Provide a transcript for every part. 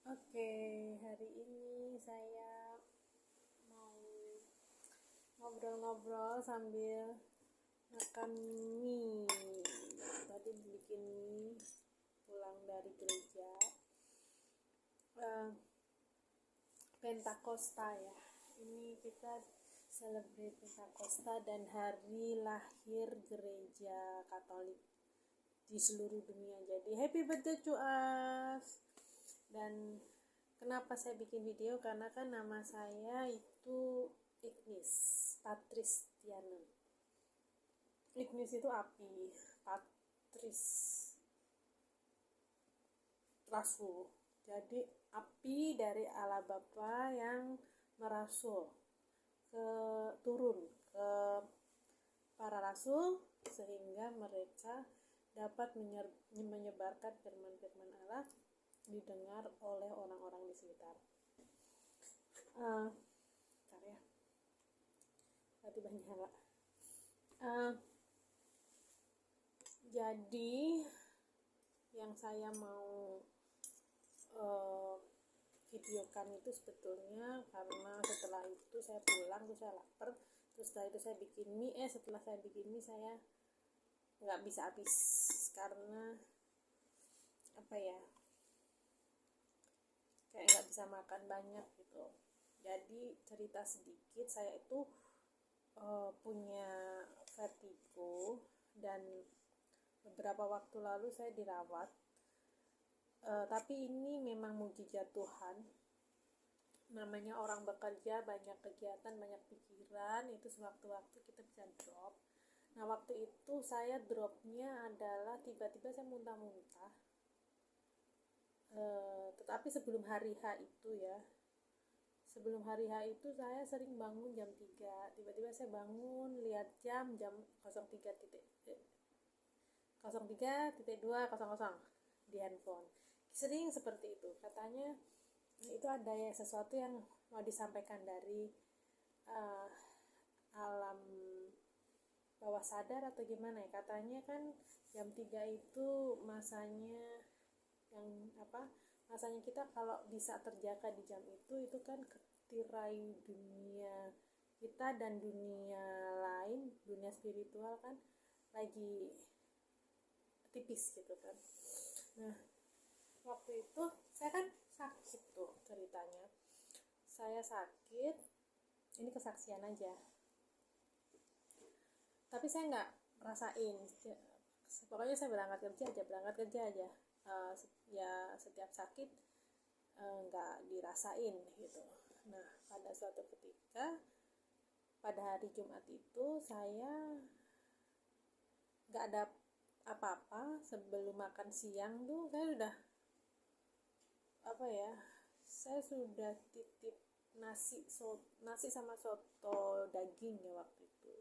Oke, hari ini saya mau ngobrol-ngobrol sambil makan mie. Tadi bikin mie pulang dari gereja. Eh, Pentakosta ya. Ini kita celebrate Pentakosta dan hari lahir gereja Katolik di seluruh dunia. Jadi happy birthday to us. Dan kenapa saya bikin video, karena kan nama saya itu Ignis Patristiana. Ignis itu api, Patris rasul. Jadi api dari Allah Bapa yang merasul ke turun ke para rasul sehingga mereka dapat menyebarkan firman-firman Allah didengar oleh orang-orang di sekitar. Bentar ya, berarti banyak nggak? Jadi yang saya mau videokan itu sebetulnya karena setelah itu saya pulang, terus saya lapar, terus setelah itu saya bikin mie. Setelah saya bikin mie saya nggak bisa habis karena apa ya, kayak nggak bisa makan banyak gitu. Jadi cerita sedikit, saya itu punya vertigo dan beberapa waktu lalu saya dirawat. Tapi ini memang mukjizat Tuhan. Namanya orang bekerja, banyak kegiatan, banyak pikiran, itu sewaktu-waktu kita bisa drop. Nah waktu itu saya dropnya adalah tiba-tiba saya muntah-muntah. Tetapi sebelum hari H itu ya, sebelum hari H itu saya sering bangun jam 3. Tiba-tiba saya bangun, lihat jam 03.200 di handphone. Sering seperti itu. Katanya itu ada ya sesuatu yang mau disampaikan dari alam bawah sadar atau gimana ya. Katanya kan jam 3 itu masanya yang masanya kita kalau bisa terjaga di jam itu kan tirai dunia kita dan dunia lain, dunia spiritual kan lagi tipis gitu kan. Nah waktu itu saya kan sakit tuh ceritanya, saya sakit, ini kesaksian aja, tapi saya nggak rasain, pokoknya saya berangkat kerja aja. Ya setiap sakit nggak dirasain gitu. Nah pada suatu ketika pada hari Jumat itu saya nggak ada apa-apa. Sebelum makan siang tuh saya udah saya sudah titip nasi sama soto daging ya waktu itu,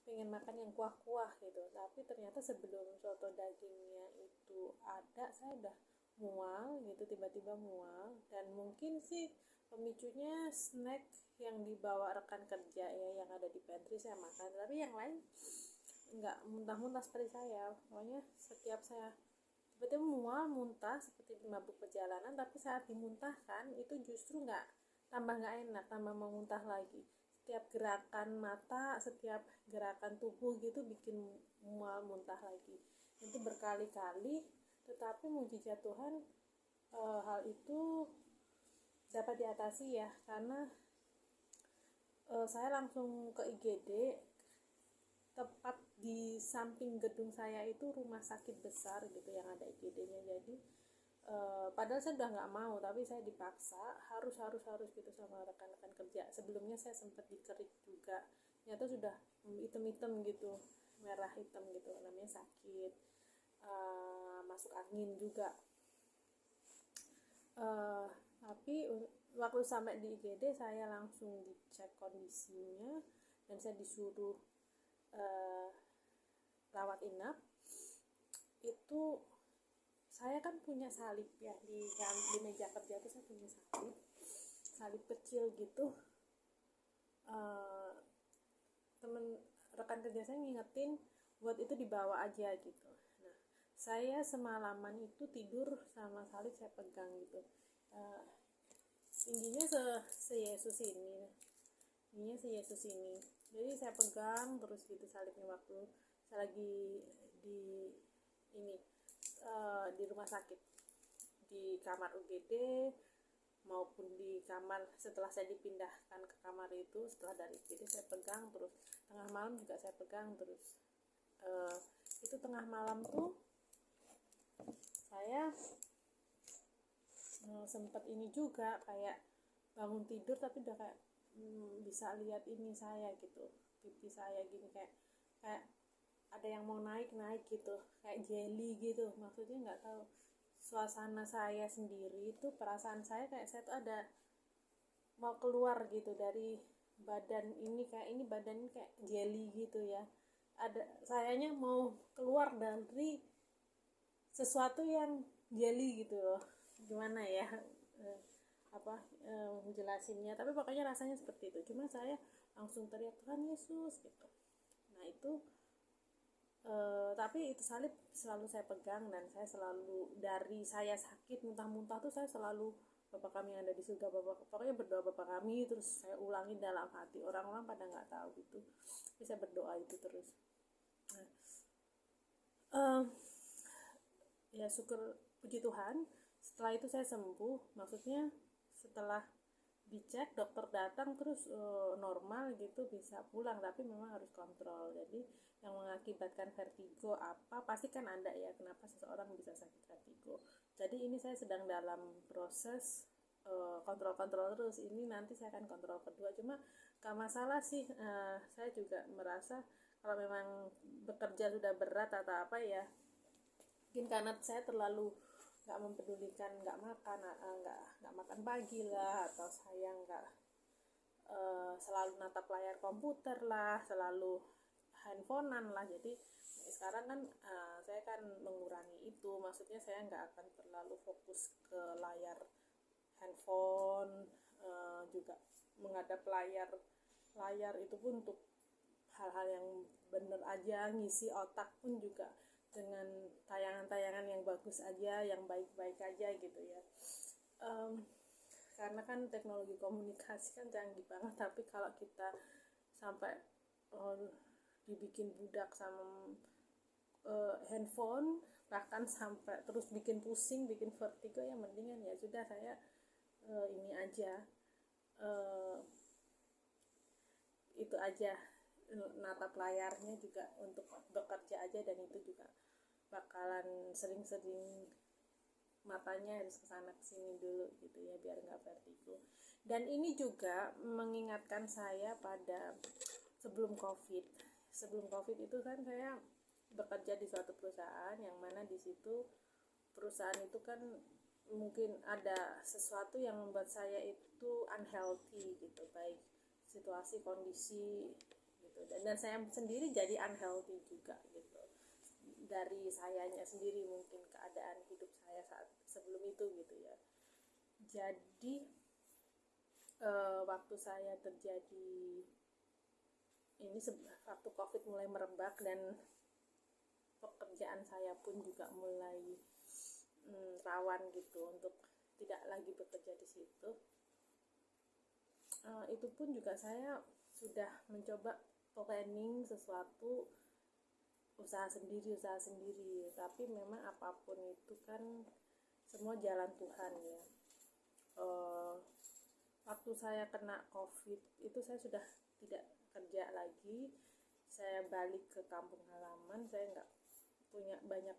pengen makan yang kuah-kuah gitu. Tapi ternyata sebelum soto dagingnya itu ada, saya udah mual gitu, tiba-tiba mual. Dan mungkin sih pemicunya snack yang dibawa rekan kerja ya, yang ada di pantry saya makan. Tapi yang lain nggak muntah-muntah seperti saya. Pokoknya setiap saya tiba-tiba mual muntah seperti mabuk perjalanan, tapi saat dimuntahkan itu justru tambah nggak enak, tambah mau muntah lagi. Setiap gerakan mata, setiap gerakan tubuh gitu bikin mual muntah lagi. Itu berkali-kali, tetapi mujizat Tuhan, hal itu dapat diatasi ya, karena saya langsung ke IGD. Tepat di samping gedung saya itu rumah sakit besar gitu yang ada IGD-nya. Jadi padahal saya udah nggak mau, tapi saya dipaksa harus gitu sama rekan-rekan kerja. Sebelumnya saya sempat dikerik juga, ternyata sudah hitam-hitam gitu, merah hitam gitu, namanya sakit. Masuk angin juga. Tapi waktu sampai di IGD saya langsung dicek kondisinya dan saya disuruh rawat inap. Itu saya kan punya salib ya di meja kerja itu, saya punya salib kecil gitu. Rekan kerja saya ngingetin buat itu dibawa aja gitu. Nah saya semalaman itu tidur sama salib saya pegang gitu. uh, tingginya se Yesus ini, tingginya se Yesus ini. Jadi saya pegang terus gitu salibnya waktu saya lagi di ini di rumah sakit, di kamar UGD maupun di kamar setelah saya dipindahkan ke kamar itu. Setelah dari UGD saya pegang terus, tengah malam juga saya pegang terus. Itu tengah malam tuh saya sempat ini juga kayak bangun tidur tapi udah kayak bisa lihat ini saya gitu, pipi saya gini, kayak kayak ada yang mau naik gitu, kayak jelly gitu. Maksudnya nggak tahu, suasana saya sendiri itu, perasaan saya kayak saya tuh ada mau keluar gitu dari badan ini, kayak ini badan ini kayak jelly gitu ya, ada sayanya mau keluar dari sesuatu yang jelly gitu loh. Gimana ya menjelasinnya, tapi pokoknya rasanya seperti itu. Cuma saya langsung teriak Tuhan Yesus gitu. Nah itu tapi itu salib selalu saya pegang, dan saya selalu, dari saya sakit muntah-muntah tuh saya selalu Bapa kami yang ada di surga, pokoknya berdoa Bapa kami terus saya ulangi dalam hati. Orang-orang pada nggak tahu gitu, tapi saya berdoa itu terus. Nah, ya syukur, puji Tuhan, setelah itu saya sembuh. Maksudnya setelah dicek, dokter datang terus normal gitu, bisa pulang, tapi memang harus kontrol. Jadi yang mengakibatkan vertigo apa, pasti kan ada ya, kenapa seseorang bisa sakit vertigo. Jadi ini saya sedang dalam proses kontrol terus. Ini nanti saya akan kontrol kedua. Cuma gak masalah sih, saya juga merasa kalau memang bekerja sudah berat atau apa ya, mungkin karena saya terlalu nggak mempedulikan, nggak makan pagi lah, atau saya nggak selalu natap layar komputer lah, selalu handphonean lah. Jadi sekarang kan saya kan mengurangi itu, maksudnya saya nggak akan terlalu fokus ke layar handphone, juga menghadap layar itu pun untuk hal-hal yang bener aja, ngisi otak pun juga dengan tayangan-tayangan yang bagus aja, yang baik-baik aja gitu ya. Karena kan teknologi komunikasi kan canggih banget, tapi kalau kita sampai dibikin budak sama handphone, bahkan sampai terus bikin pusing, bikin vertigo, ya mendingan ya sudah saya ini aja, itu aja, natap layarnya juga untuk bekerja aja, dan itu juga bakalan sering-sering matanya harus kesana kesini dulu gitu ya, biar nggak vertigo. Dan ini juga mengingatkan saya pada sebelum covid itu kan saya bekerja di suatu perusahaan, yang mana di situ perusahaan itu kan mungkin ada sesuatu yang membuat saya itu unhealthy gitu, baik situasi kondisi gitu, dan saya sendiri jadi unhealthy juga gitu, dari sayanya sendiri, mungkin keadaan hidup saya saat sebelum itu gitu ya. Jadi waktu saya terjadi ini, waktu covid mulai merebak dan pekerjaan saya pun juga mulai rawan gitu untuk tidak lagi bekerja di situ, itu pun juga saya sudah mencoba planning sesuatu, usaha sendiri, tapi memang apapun itu kan semua jalan Tuhan ya. Waktu saya kena covid itu saya sudah tidak kerja lagi, saya balik ke kampung halaman, saya nggak punya banyak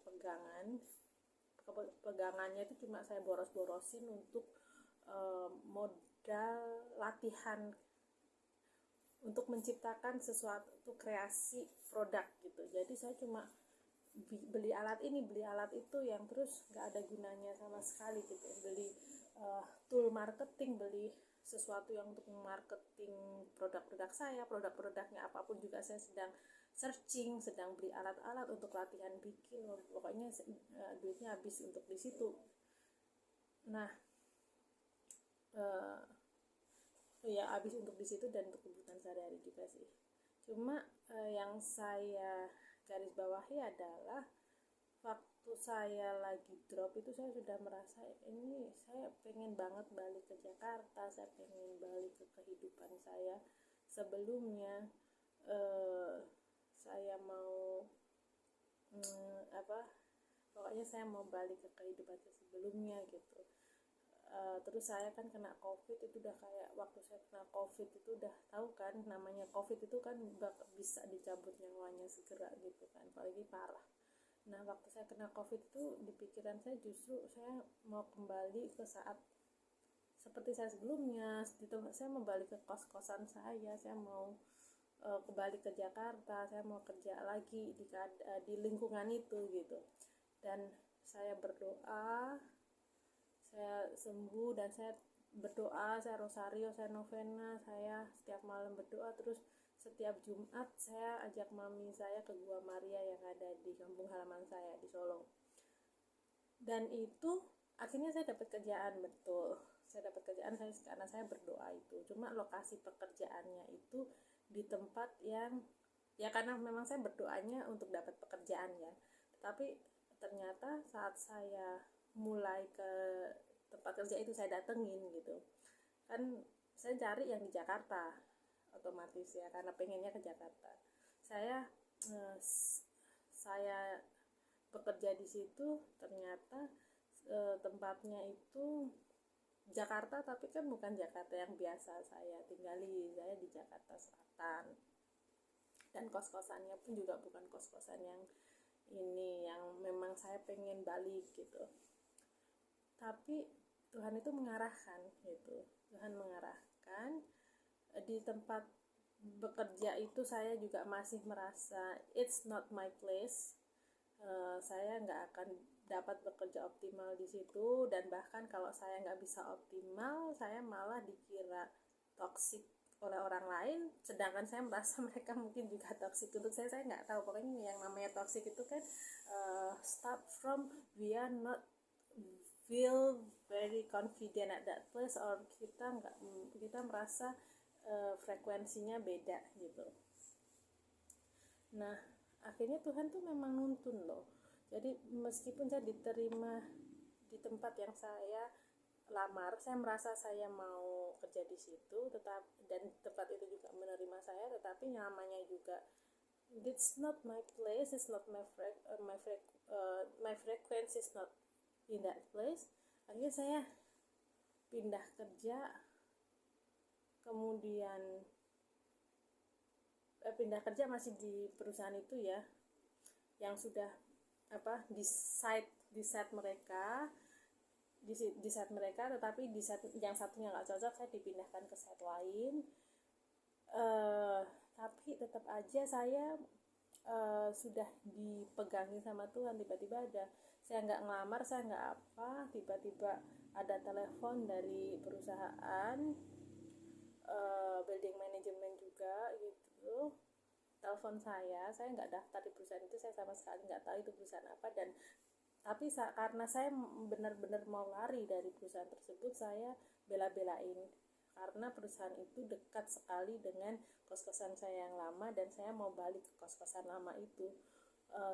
pegangannya itu cuma saya boros-borosin untuk modal latihan untuk menciptakan sesuatu kreasi produk gitu. Jadi saya cuma beli alat ini, beli alat itu, yang terus nggak ada gunanya sama sekali gitu. Beli tool marketing, beli sesuatu yang untuk marketing produk-produk saya, produk-produknya apapun juga saya sedang searching, sedang beli alat-alat untuk latihan bikin, pokoknya duitnya habis untuk di situ. Nah ya habis untuk di situ dan untuk kebutuhan sehari-hari juga sih. Cuma yang saya garis bawahi adalah saya lagi drop itu saya sudah merasa ini saya pengen banget balik ke Jakarta, saya pengen balik ke kehidupan saya sebelumnya. eh, saya mau pokoknya saya mau balik ke kehidupan saya sebelumnya gitu. Terus saya kan kena covid, itu udah kayak waktu saya kena covid itu udah tahu kan namanya covid itu kan bisa dicabut nyawanya segera gitu kan, apalagi parah. Nah waktu saya kena covid itu di pikiran saya justru saya mau kembali ke saat seperti saya sebelumnya gitu. Saya mau balik ke kos-kosan saya mau kembali ke Jakarta, saya mau kerja lagi di lingkungan itu gitu. Dan saya berdoa saya sembuh, dan saya berdoa, saya rosario, saya novena, saya setiap malam berdoa. Terus setiap Jumat saya ajak mami saya ke Gua Maria yang ada di kampung halaman saya di Solo. Dan itu akhirnya saya dapat kerjaan, betul. Saya dapat kerjaan karena saya berdoa itu. Cuma lokasi pekerjaannya itu di tempat yang ya karena memang saya berdoanya untuk dapat pekerjaan ya. Tapi ternyata saat saya mulai ke tempat kerja itu saya datengin gitu kan, saya cari yang di Jakarta otomatis ya karena pengennya ke Jakarta. saya eh, saya bekerja di situ, ternyata tempatnya itu Jakarta, tapi kan bukan Jakarta yang biasa saya tinggali. Saya di Jakarta Selatan, dan kos-kosannya pun juga bukan kos-kosan yang ini yang memang saya pengen balik gitu. Tapi Tuhan itu mengarahkan gitu. Tuhan mengarahkan di tempat bekerja itu saya juga masih merasa it's not my place. Saya nggak akan dapat bekerja optimal di situ, dan bahkan kalau saya nggak bisa optimal saya malah dikira toksik oleh orang lain, sedangkan saya merasa mereka mungkin juga toksik untuk saya nggak tahu. Pokoknya yang namanya toksik itu kan start from we are not feel very confident at that place, or kita merasa frekuensinya beda gitu. Nah akhirnya Tuhan tuh memang nuntun loh. Jadi meskipun saya diterima di tempat yang saya lamar, saya merasa saya mau kerja di situ, dan tempat itu juga menerima saya, tetapi namanya juga it's not my place, it's not my frequency is not in that place. Akhirnya saya pindah kerja, kemudian pindah kerja masih di perusahaan itu ya, yang sudah di site mereka, tetapi di site yang satunya nggak cocok, saya dipindahkan ke site lain. Tapi tetap aja saya sudah dipegangin sama Tuhan. Tiba-tiba ada, saya nggak ngelamar, saya nggak apa, tiba-tiba ada telepon dari perusahaan building management juga gitu, telepon saya nggak daftar di perusahaan itu, saya sama sekali nggak tahu itu perusahaan apa. Dan tapi karena saya benar-benar mau lari dari perusahaan tersebut, saya bela-belain karena perusahaan itu dekat sekali dengan kos-kosan saya yang lama, dan saya mau balik ke kos-kosan lama itu.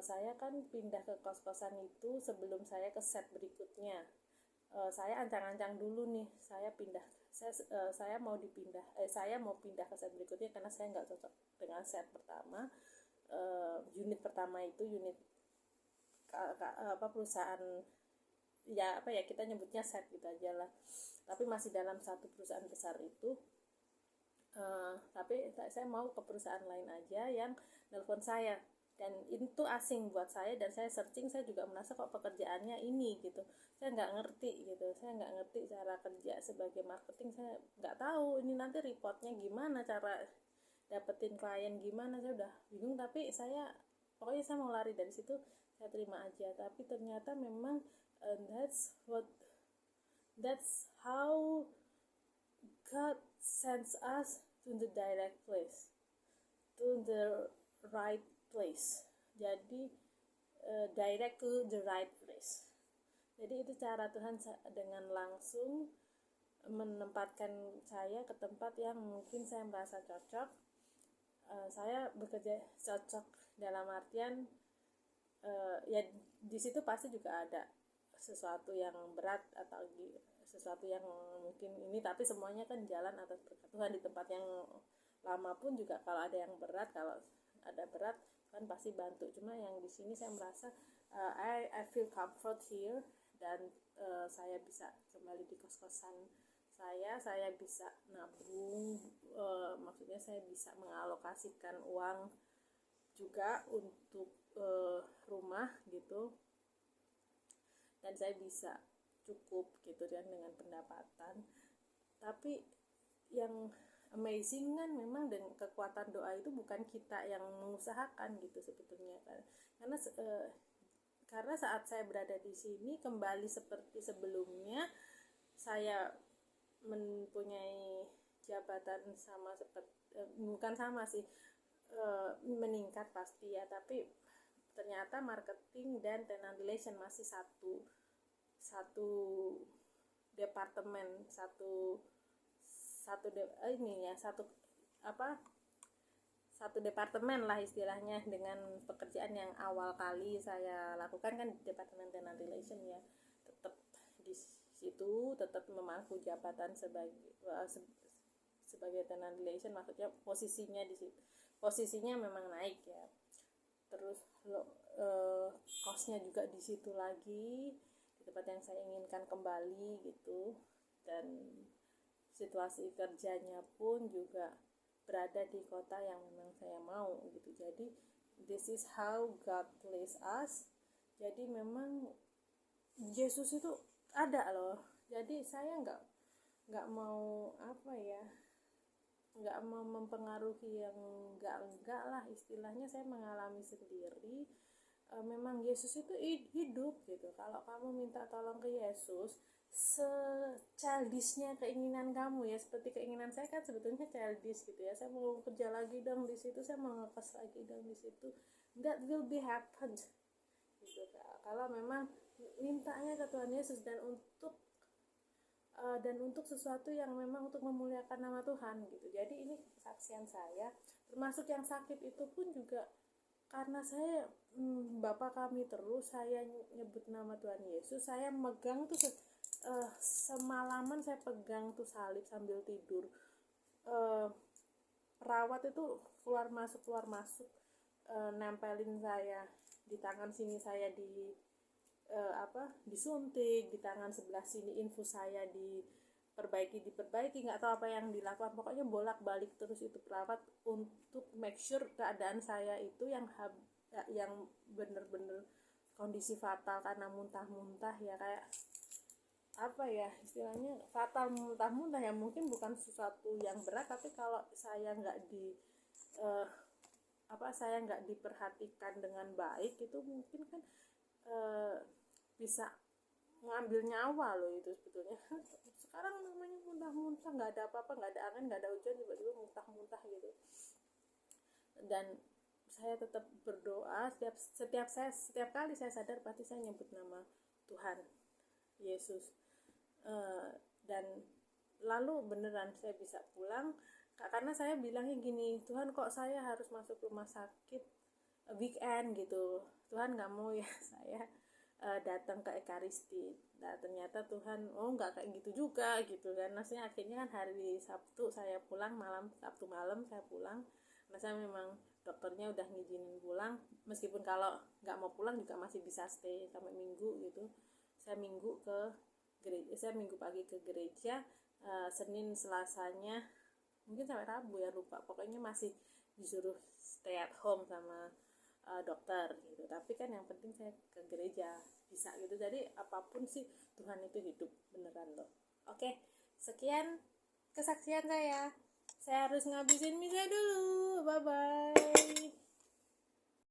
Saya kan pindah ke kos-kosan itu sebelum saya ke set berikutnya. Saya ancang-ancang dulu nih, saya mau pindah ke set berikutnya karena saya nggak cocok dengan set pertama. Unit pertama itu unit perusahaan ya kita nyebutnya set gitu aja lah, tapi masih dalam satu perusahaan besar itu. Tapi saya mau ke perusahaan lain aja yang nelpon saya, dan itu asing buat saya, dan saya searching, saya juga merasa kok pekerjaannya ini gitu, saya nggak ngerti gitu, saya nggak ngerti cara kerja sebagai marketing, saya nggak tahu ini nanti reportnya gimana, cara dapetin klien gimana, saya udah bingung. Tapi pokoknya saya mau lari dari situ, saya terima aja. Tapi ternyata memang that's how God sends us to the direct place, to the right place. Jadi direct to the right place. Jadi itu cara Tuhan dengan langsung menempatkan saya ke tempat yang mungkin saya merasa cocok. Saya bekerja cocok dalam artian ya di situ pasti juga ada sesuatu yang berat atau sesuatu yang mungkin ini, tapi semuanya kan jalan atas berkat Tuhan. Di tempat yang lama pun juga kalau ada yang berat, kalau ada berat kan pasti bantu. Cuma yang di sini saya merasa I feel comfort here, dan saya bisa kembali di kos-kosan saya bisa nabung, maksudnya saya bisa mengalokasikan uang juga untuk rumah gitu, dan saya bisa cukup gitu kan dengan pendapatan. Tapi yang amazing kan memang dengan kekuatan doa itu bukan kita yang mengusahakan gitu sebetulnya kan, karena saat saya berada di sini kembali seperti sebelumnya, saya mempunyai jabatan sama seperti bukan sama sih, meningkat pasti ya, tapi ternyata marketing dan tenant relation masih satu departemen, satu departemen lah istilahnya, dengan pekerjaan yang awal kali saya lakukan kan departemen tenant relation ya. Tetap di situ tetap memangku jabatan sebagai tenant relation, maksudnya posisinya memang naik ya. Terus kosnya juga di situ lagi, di tempat yang saya inginkan kembali gitu, dan situasi kerjanya pun juga berada di kota yang memang saya mau gitu. Jadi this is how God placed us. Jadi memang Yesus itu ada loh. Jadi saya nggak mau nggak mau mempengaruhi yang enggak lah istilahnya. Saya mengalami sendiri, memang Yesus itu hidup gitu. Kalau kamu minta tolong ke Yesus, se-childishnya keinginan kamu ya, seperti keinginan saya kan sebetulnya childish gitu ya, saya mau kerja lagi dong di situ, saya mau ngekos lagi dong di situ, that will be happened gitu. Kalau memang mintanya ke Tuhan Yesus dan untuk sesuatu yang memang untuk memuliakan nama Tuhan gitu. Jadi ini kesaksian saya, termasuk yang sakit itu pun juga karena saya Bapa kami terus, saya nyebut nama Tuhan Yesus, saya megang tuh semalaman saya pegang tuh salib sambil tidur. Perawat itu keluar masuk, nempelin saya di tangan sini, saya disuntik, di tangan sebelah sini infus saya diperbaiki, nggak tahu apa yang dilakukan, pokoknya bolak-balik terus itu perawat untuk make sure keadaan saya itu yang bener-bener kondisi fatal karena muntah-muntah ya, kayak istilahnya fatal muntah-muntah ya, mungkin bukan sesuatu yang berat, tapi kalau saya nggak diperhatikan dengan baik itu mungkin kan bisa mengambil nyawa loh itu sebetulnya. Sekarang namanya muntah-muntah, nggak ada apa-apa, nggak ada angin, nggak ada hujan, tiba-tiba muntah-muntah gitu. Dan saya tetap berdoa setiap kali saya sadar pasti saya nyebut nama Tuhan Yesus, dan lalu beneran saya bisa pulang karena saya bilangnya gini, Tuhan kok saya harus masuk rumah sakit weekend gitu, Tuhan nggak mau ya saya datang ke Ekaristi. Nah ternyata Tuhan nggak kayak gitu juga gitu kan, maksudnya akhirnya kan hari Sabtu saya pulang Sabtu malam saya pulang, karena saya memang dokternya udah ngizinin pulang, meskipun kalau nggak mau pulang juga masih bisa stay sampai Minggu gitu. Saya Minggu pagi ke gereja, Senin Selasanya mungkin sampai Rabu ya lupa, pokoknya masih disuruh stay at home sama dokter gitu. Tapi kan yang penting saya ke gereja bisa gitu. Jadi apapun sih Tuhan itu hidup beneran loh. Oke, sekian kesaksian saya harus ngabisin misa dulu, bye bye.